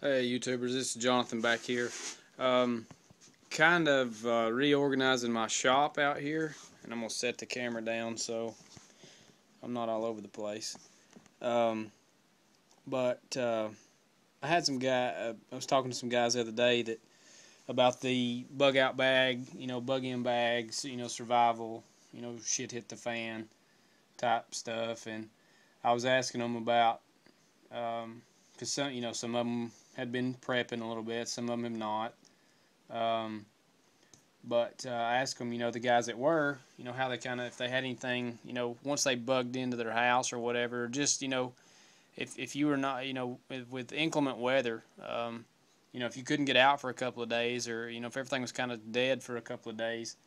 Hey YouTubers, this is Jonathan back here. Um, kind of reorganizing my shop out here, and I'm gonna set the camera down so I'm not all over the place. Um, but I had some guy. I was talking to some guys the other day that about the bug out bag, bug in bags, survival, shit hit the fan type stuff, and I was asking them about because some of them had been prepping a little bit, some of them have not. Um, but I asked them, the guys that were, how they kind of, if they had anything, once they bugged into their house or whatever, just, if you were not, with inclement weather, if you couldn't get out for a couple of days or, if everything was kind of dead for a couple of days,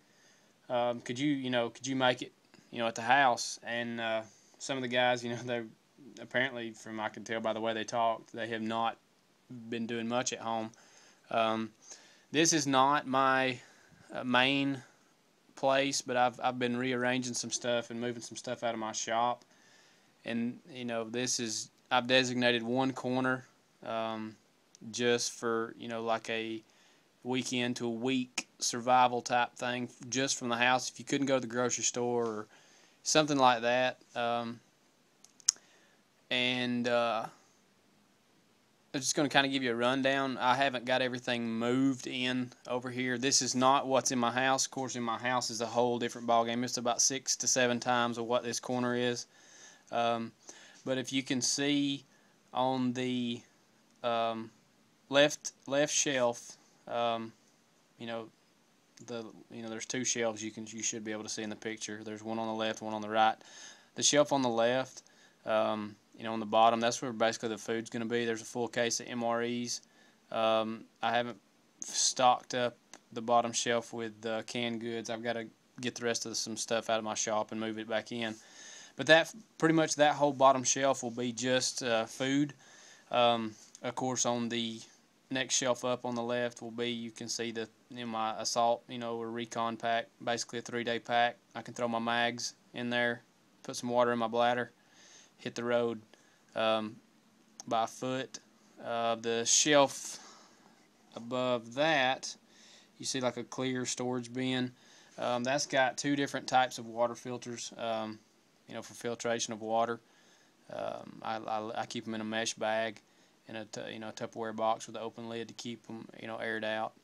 could you make it, at the house? And some of the guys, they apparently, from I can tell by the way they talked, they have not been doing much at home. Um, this is not my main place, but I've been rearranging some stuff and moving some stuff out of my shop, and this is I've designated one corner just for like a weekend to a week survival type thing, just from the house. If you couldn't go to the grocery store or something like that, and I'm just going to kind of give you a rundown. I haven't got everything moved in over here. This is not what's in my house. Of course, in my house is a whole different ballgame. It's about 6 to 7 times of what this corner is. Um, but if you can see on the left shelf, you know there's two shelves you should be able to see in the picture. There's one on the left, one on the right. The shelf on the left. On the bottom, that's where basically the food's going to be. There's a full case of MREs. I haven't stocked up the bottom shelf with canned goods. I've got to get the rest of some stuff out of my shop and move it back in. But that pretty much that whole bottom shelf will be just food. Of course, on the next shelf up on the left will be, you can see my assault, or recon pack, basically a 3-day pack. I can throw my mags in there, put some water in my bladder, hit the road by foot. The shelf above that, you see like a clear storage bin. That's got 2 different types of water filters, for filtration of water. I keep them in a mesh bag in a Tupperware box with an open lid to keep them aired out.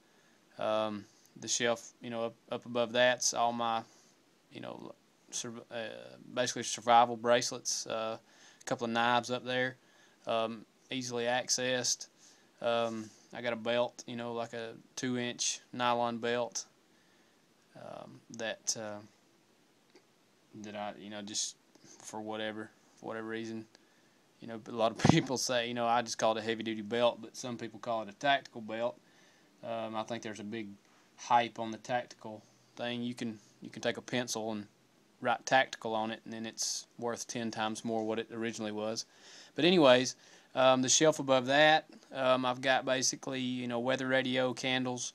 The shelf up above that's all my basically survival bracelets. A couple of knives up there, easily accessed. I got a belt, like a 2-inch nylon belt that I, just for whatever reason, a lot of people say, I just call it a heavy-duty belt, but some people call it a tactical belt. I think there's a big hype on the tactical thing. You can take a pencil and write tactical on it, and then it's worth 10 times more what it originally was. But anyways, the shelf above that, I've got basically weather radio, candles,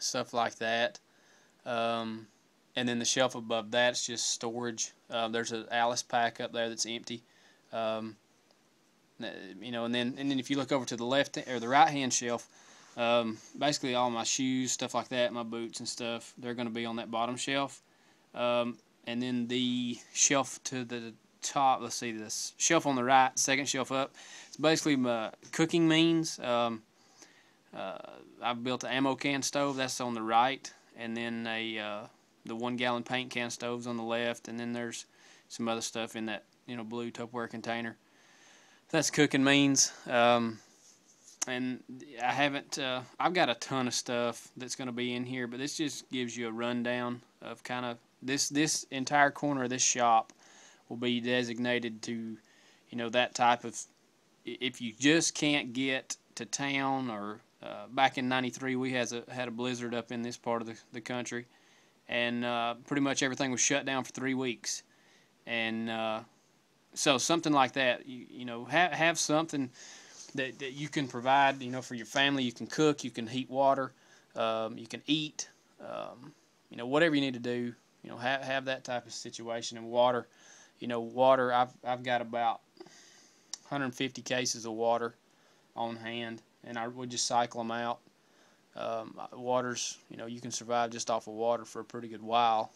stuff like that. And then the shelf above that's just storage. There's an Alice pack up there that's empty. And then if you look over to the left or the right hand shelf, basically all my shoes, stuff like that, my boots and stuff, they're going to be on that bottom shelf. And then the shelf to the top, let's see, this shelf on the right, second shelf up, it's basically my cooking means. I've built an ammo can stove, that's on the right, and then the 1-gallon paint can stoves on the left, and then there's some other stuff in that blue Tupperware container. That's cooking means. And I haven't, I've got a ton of stuff that's going to be in here, but this just gives you a rundown of kind of this entire corner of this shop will be designated to, that type of, if you just can't get to town, or back in '93 we had a blizzard up in this part of the country, and pretty much everything was shut down for 3 weeks. And so something like that, have something that you can provide, for your family. You can cook, you can heat water, you can eat, whatever you need to do, have that type of situation. And water, water, I've got about 150 cases of water on hand, and I would just cycle them out. Water's, you can survive just off of water for a pretty good while.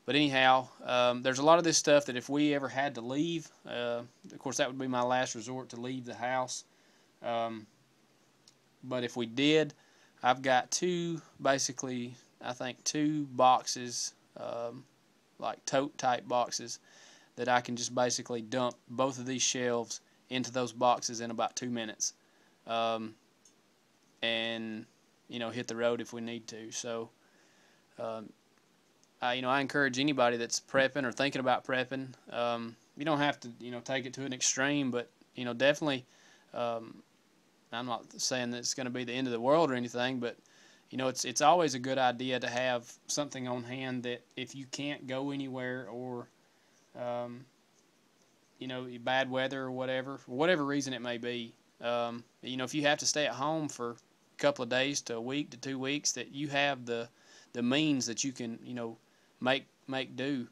But anyhow, there's a lot of this stuff that if we ever had to leave, of course that would be my last resort to leave the house. But if we did, I've got basically, I think two boxes, like tote type boxes, that I can just basically dump both of these shelves into those boxes in about 2 minutes. And hit the road if we need to. So I encourage anybody that's prepping or thinking about prepping. You don't have to take it to an extreme, but definitely, I'm not saying that it's going to be the end of the world or anything, but it's always a good idea to have something on hand that if you can't go anywhere, or bad weather or for whatever reason it may be, if you have to stay at home for a couple of days to a week to 2 weeks, that you have the means that you can make do.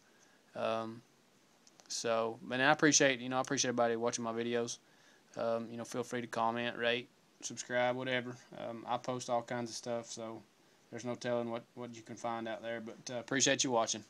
So, but I appreciate everybody watching my videos. Feel free to comment, rate, subscribe, whatever. I post all kinds of stuff, so there's no telling what you can find out there. But appreciate you watching.